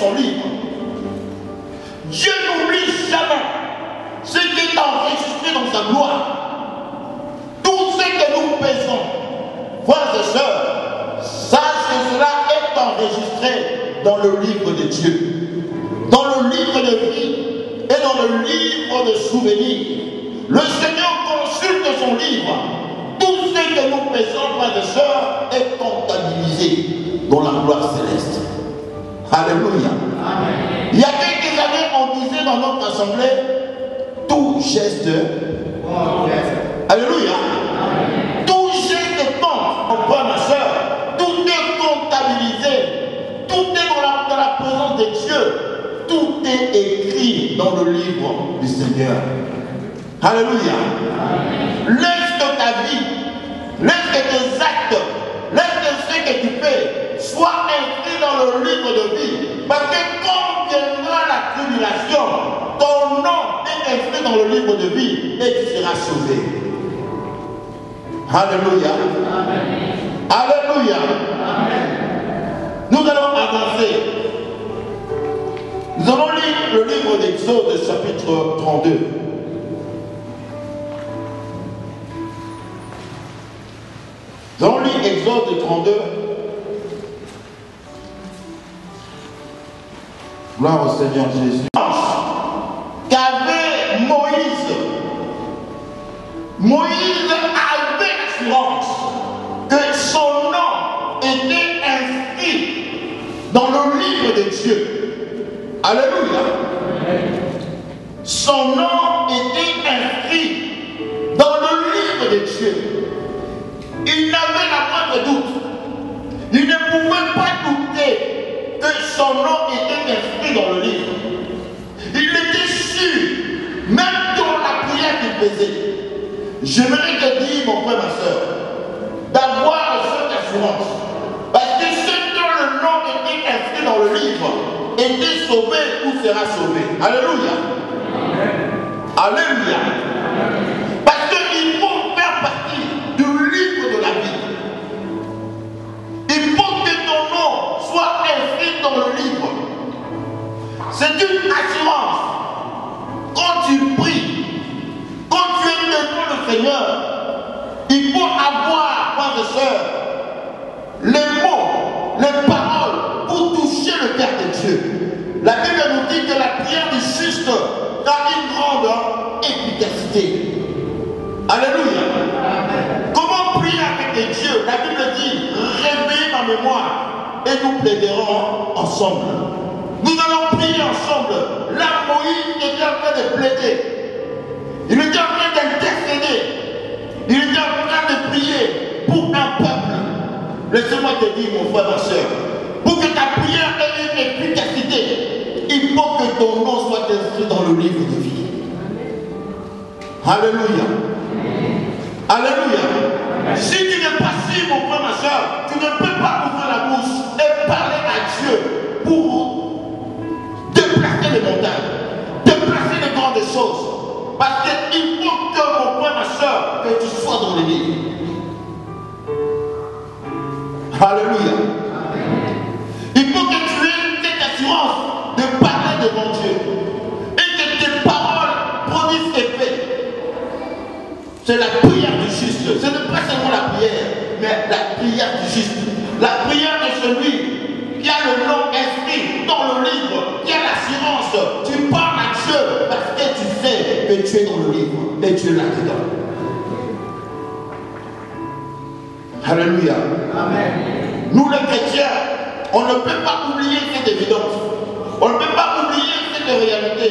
son livre. Dieu n'oublie jamais ce qui est enregistré dans sa gloire. Tout ce que nous faisons, frères et sœurs, sache que cela est enregistré dans le livre de Dieu, dans le livre de vie et dans le livre de souvenirs. Le Seigneur consulte son livre. Tout ce que nous faisons, frères et sœurs, est comptabilisé dans la gloire céleste. Alléluia. Amen. Il y a quelques années, on disait dans notre assemblée, tout geste. Alléluia. Amen. Tout geste compte, mon frère, ma soeur. Tout est comptabilisé. Tout est dans la présence de Dieu. Tout est écrit dans le livre du Seigneur. Alléluia. Amen. Laisse que ta vie, laisse que tes actes, laisse que ce que tu fais soit inscrit dans le livre de vie. Parce que quand viendra la tribulation, ton nom est inscrit dans le livre de vie et tu seras sauvé. Alléluia. Amen. Alléluia. Amen. Nous allons avancer. Nous allons lire le livre d'Exode, chapitre 32. Nous allons lire Exode 32. Gloire au Seigneur Jésus. Qu'avait Moïse. Moïse avait l'assurance que son nom était inscrit dans le livre de Dieu. Alléluia. Son nom était inscrit dans le livre de Dieu. Il n'avait la moindre doute. Il ne pouvait pas douter que son nom était inscrit dans le livre. Il était sûr, même dans la prière qu'il faisait. J'aimerais te dire, mon frère, ma soeur, d'avoir cette assurance. Parce que ceux dont le nom était inscrit dans le livre était sauvé ou sera sauvé. Alléluia. Alléluia. Parce qu'il faut faire partie du livre de la vie. Il faut que ton nom soit inscrit dans le livre. C'est une assurance. Quand tu pries, quand tu es devant le Seigneur, il faut avoir, frères et sœurs, les mots, les paroles pour toucher le cœur de Dieu. La Bible nous dit que la prière du juste a une grande efficacité. Alléluia. Comment prier avec Dieu? La Bible dit, réveillez ma mémoire et nous plaiderons ensemble. Nous allons prier ensemble. Là, Moïse était en train de plaider. Il était en train d'intercéder. Il était en train de prier pour un peuple. Laissez-moi te dire, mon frère, ma soeur, pour que ta prière ait une efficacité, il faut que ton nom soit inscrit dans le livre de vie. Alléluia. Alléluia. Si tu n'es pas si, mon frère, ma soeur, tu ne peux pas ouvrir la bouche et parler à Dieu pour déplacer les montagnes, déplacer les grandes choses. Parce qu'il faut que, mon frère, ma soeur, que tu sois dans le livre. Alléluia. Il faut que tu aies cette assurance de parler devant Dieu et que tes paroles produisent effet. C'est la prière du juste. Ce n'est pas seulement la prière, mais la prière du juste. La prière de celui qui a le nom inscrit dans le livre, qui a l'assurance. Tu parles à Dieu parce que tu sais que tu es dans le livre et tu es là-dedans. Alléluia. Amen. Nous les chrétiens, on ne peut pas oublier cette évidence. On ne peut pas oublier cette réalité.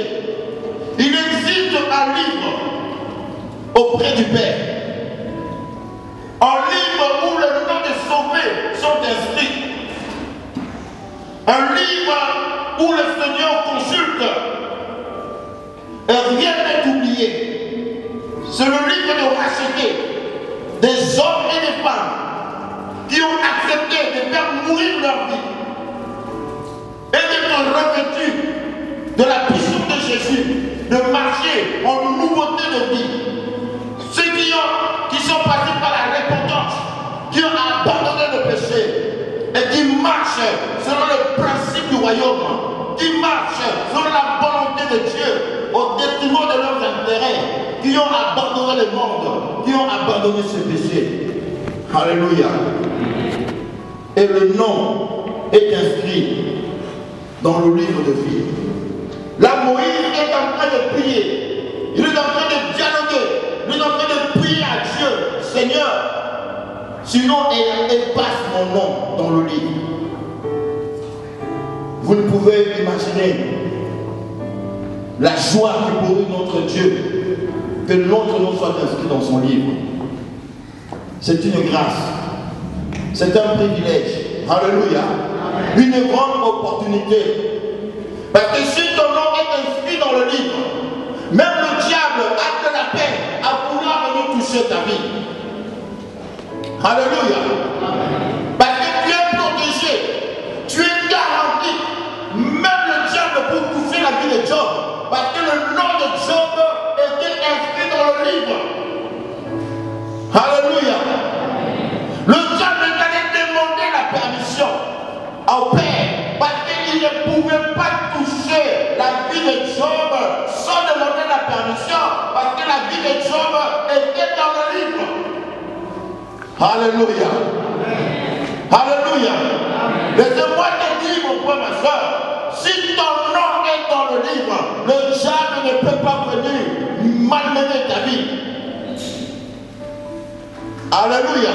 Il existe un livre auprès du Père. Un livre où les noms des sauvés sont inscrits. Un livre où le Seigneur consulte. Et rien n'est oublié. C'est le livre de racheter des hommes et des femmes qui ont accepté de faire mourir leur vie et d'être revêtus de la puissance de Jésus, de marcher en nouveauté de vie. Ceux qui sont passés par la repentance, qui ont abandonné le péché et qui marchent selon le principe du royaume, qui marchent selon la volonté de Dieu, au détriment de leurs intérêts, qui ont abandonné le monde, qui ont abandonné ce péché. Alléluia. Et le nom est inscrit dans le livre de vie. Là, Moïse est en train de prier. Il est en train de dialoguer. Il est en train de prier à Dieu. Seigneur, sinon efface mon nom dans le livre. Vous ne pouvez imaginer la joie que pour notre Dieu que notre nom soit inscrit dans son livre. C'est une grâce. C'est un privilège. Alléluia. Une grande opportunité. Parce que si ton nom est inscrit dans le livre, même le diable a de la peine à vouloir venir toucher ta vie. Alléluia. Parce que tu es protégé, tu es garanti. Même le diable pour toucher la vie de Job. Parce que le nom de Job était inscrit dans le livre. Alléluia. Le diable est allé demander la permission au Père. Parce qu'il ne pouvait pas toucher la vie de Job sans demander la permission. Parce que la vie de Job était dans le livre. Alléluia. Alléluia. Laissez-moi te dire, mon frère, ma soeur, si ton nom est dans le livre, le diable ne peut pas venir malmener ta vie. Alléluia.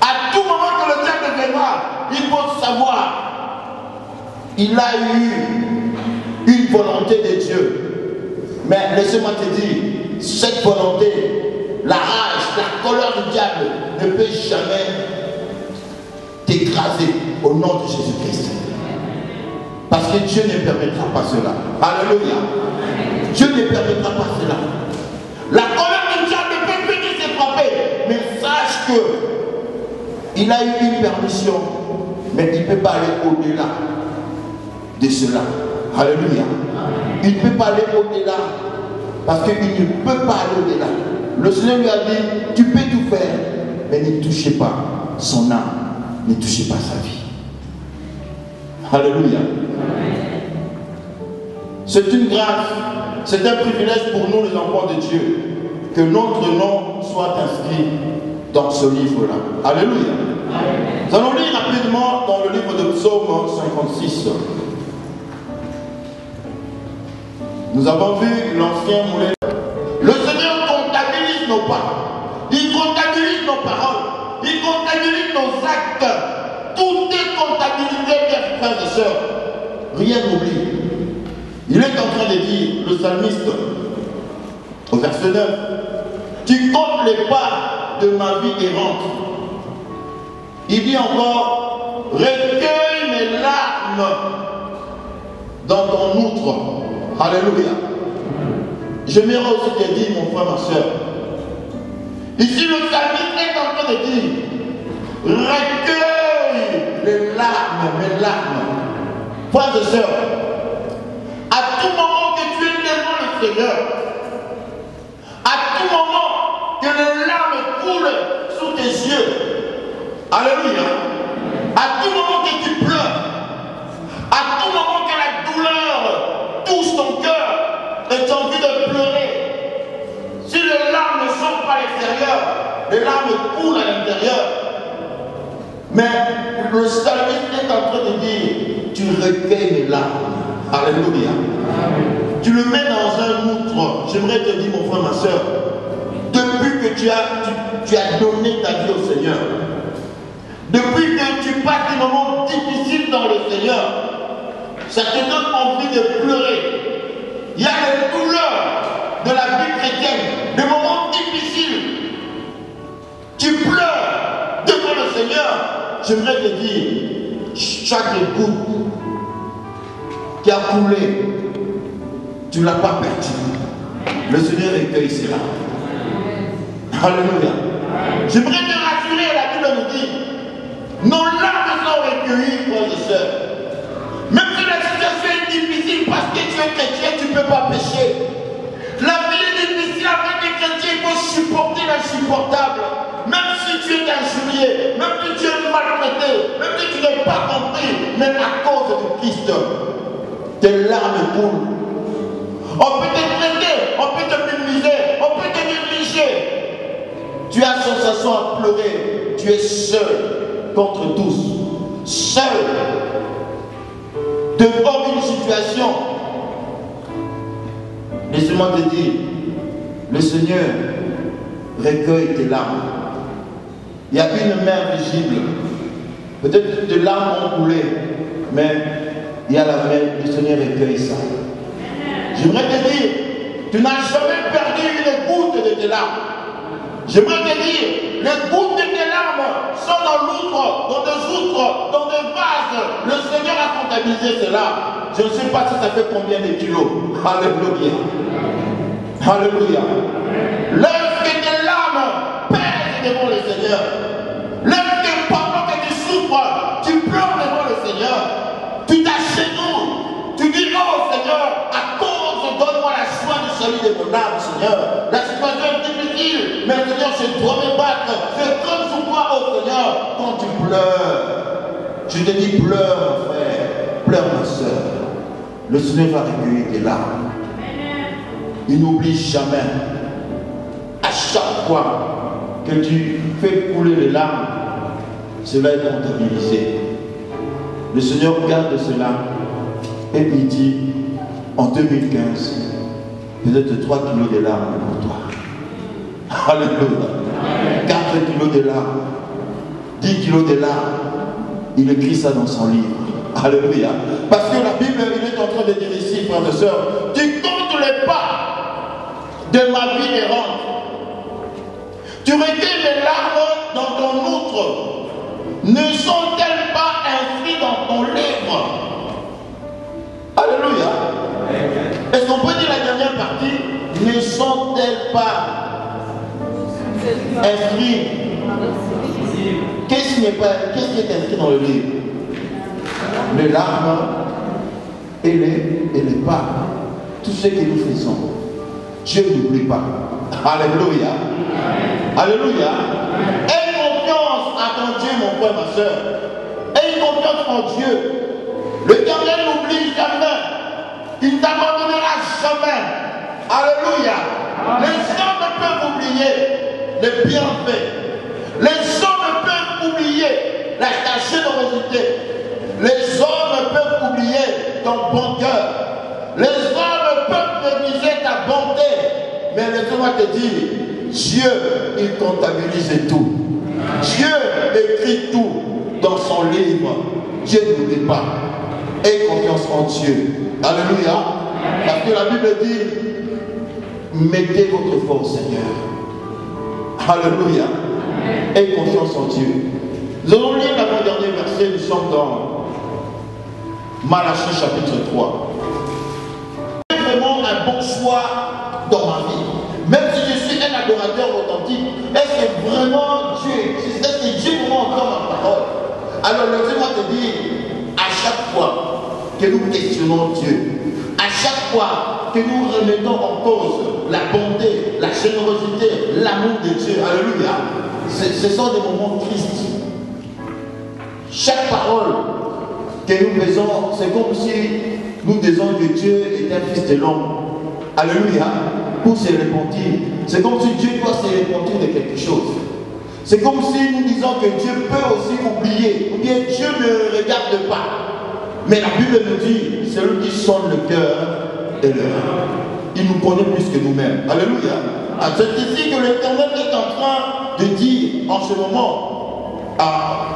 À tout moment que le diable viendra, il faut savoir, il a eu une volonté de Dieu. Mais laissez-moi te dire, cette volonté, la rage, la colère du diable ne peut jamais t'écraser au nom de Jésus-Christ. Parce que Dieu ne permettra pas cela. Alléluia. Dieu ne permettra pas cela. La colère du diable peut venir se frapper. Mais sache que il a eu une permission. Mais il ne peut pas aller au-delà de cela. Alléluia. Il ne peut pas aller au-delà. Parce qu'il ne peut pas aller au-delà. Le Seigneur lui a dit, tu peux tout faire. Mais ne touchez pas son âme. Ne touchez pas sa vie. Alléluia. C'est une grâce, c'est un privilège pour nous les enfants de Dieu que notre nom soit inscrit dans ce livre-là. Alléluia. Nous allons lire rapidement dans le livre de Psaume 56. Nous avons vu l'ancien moulin. Le Seigneur comptabilise nos pas. Il comptabilise nos paroles. Il comptabilise nos actes. Tout est comptabilisé, mes frères et sœurs. Rien n'oublie. Il est en train de dire, le psalmiste, au verset 9, tu comptes les pas de ma vie errante. Il dit encore, recueille mes larmes dans ton outre. Alléluia. J'aimerais aussi te dire, mon frère, ma soeur, ici le psalmiste est en train de dire, recueille les larmes, mes larmes. Frères et sœurs, à tout moment que tu es devant le Seigneur, à tout moment que les larmes coulent sous tes yeux, alléluia, à tout moment que tu pleures, à tout moment que la douleur touche ton cœur et tu as envie de pleurer, si les larmes ne sortent pas à l'extérieur, les larmes coulent à l'intérieur. Mais le psalmiste est en train de dire, tu recueilles mes larmes. Alléluia. Tu le mets dans un outre. J'aimerais te dire, mon frère, ma soeur, depuis que tu as donné ta vie au Seigneur, depuis que tu passes des moments difficiles dans le Seigneur, ça te donne envie de pleurer. Il y a les douleurs de la vie chrétienne, des moments difficiles. Tu pleures devant le Seigneur. J'aimerais te dire, chaque goutte qui a coulé, tu ne l'as pas perdu. Le Seigneur recueille cela. Alléluia. J'aimerais te rassurer, la Bible nous dit, nos larmes sont recueillies, frères et sœurs. Même si la situation est difficile parce que tu es chrétien, tu ne peux pas pécher. La vie est difficile avec les chrétiens, il faut supporter l'insupportable. Même si tu es injurié, même si tu es maltraité, même si tu n'es pas compris, mais à cause de Christ. triste, tes larmes coulent. On peut te traiter, on peut te minimiser, on peut te négliger. Tu as sensation à pleurer. Tu es seul contre tous. Seul devant une situation. Laisse-moi te dire, le Seigneur recueille tes larmes. Il y a une mer visible. Peut-être que tes larmes ont coulé, mais il y a la mer, le Seigneur recueille ça. J'aimerais te dire, tu n'as jamais perdu une goutte de tes larmes. J'aimerais te dire, les gouttes de tes larmes sont dans l'outre, dans des outres, dans des vases. Le Seigneur a comptabilisé cela. Je ne sais pas si ça fait combien de kilos. Alléluia. Alléluia. Lorsque tes larmes pèsent devant le Seigneur, lorsque pendant que tu souffres, tu pleures devant le Seigneur, tu t'agenouilles, tu dis, oh Seigneur, à cause, donne-moi la joie du salut de mon âme, Seigneur. La situation est difficile, mais Seigneur, je dois me battre. Je compte sur toi, oh Seigneur, quand tu pleures. Je te dis, pleure, mon frère, pleure, ma soeur. Le Seigneur va recueillir tes larmes. Il n'oublie jamais. À chaque fois que tu fais couler les larmes, cela est comptabilisé. Le Seigneur regarde cela et il dit, en 2015, peut-être 3 kilos de larmes pour toi. Alléluia. 4 kilos de larmes, 10 kilos de larmes. Il écrit ça dans son livre. Alléluia. Parce que la Bible, il est en train de dire ici, frères et sœurs, tu comptes les pas de ma vie errante. Tu recueilles les larmes dans ton outre. Ne sont-elles pas inscrites dans ton livre? Alléluia. Est-ce qu'on peut dire la dernière partie? Ne sont-elles pas inscrites? Qu'est-ce qui est inscrit dans le livre? Les larmes et les pas. Tout ce que nous faisons. Dieu n'oublie pas. Alléluia. Alléluia. Aie confiance à ton Dieu, mon frère, ma soeur. Aie confiance en Dieu. L'Éternel n'oublie jamais. Il ne t'abandonnera jamais. Alléluia. Les hommes peuvent oublier les bienfaits. Les hommes peuvent oublier ta générosité. Les hommes peuvent oublier ton bon cœur. Les hommes peuvent négliger ta bonté. Mais laisse-moi te dire, Dieu, il comptabilise tout. Dieu écrit tout dans son livre. Dieu n'oublie pas. Aie confiance en Dieu. Alléluia. Parce que la Bible dit, mettez votre foi au Seigneur. Alléluia. Aie confiance en Dieu. Nous allons lire l'avant-dernier verset, nous sommes dans Malachie chapitre 3. C'est vraiment un bon choix dans ma vie. Même si je suis un adorateur authentique, est-ce que vraiment Dieu existe? Est-ce que Dieu vraiment entend ma parole? Alors laissez-moi te dire, à chaque fois que nous questionnons Dieu, à chaque fois que nous remettons en cause la bonté, la générosité, l'amour de Dieu, alléluia, ce sont des moments tristes. Chaque parole que nous faisons, c'est comme si nous disons que Dieu est un fils de l'homme. Alléluia. Pour se repentir. C'est comme si Dieu doit se repentir de quelque chose. C'est comme si nous disons que Dieu peut aussi oublier. Ou bien Dieu ne regarde pas. Mais la Bible nous dit, c'est lui qui sonne le cœur et l'heure. Il nous connaît plus que nous-mêmes. Alléluia. C'est ici que l'Éternel est en train de dire en ce moment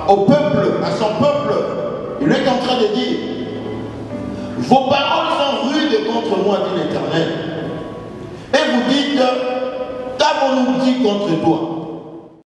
au peuple, à son peuple, il est en train de dire, vos paroles sont rudes contre moi, dit l'Éternel. Et vous dites, qu'avons-nous dit contre toi?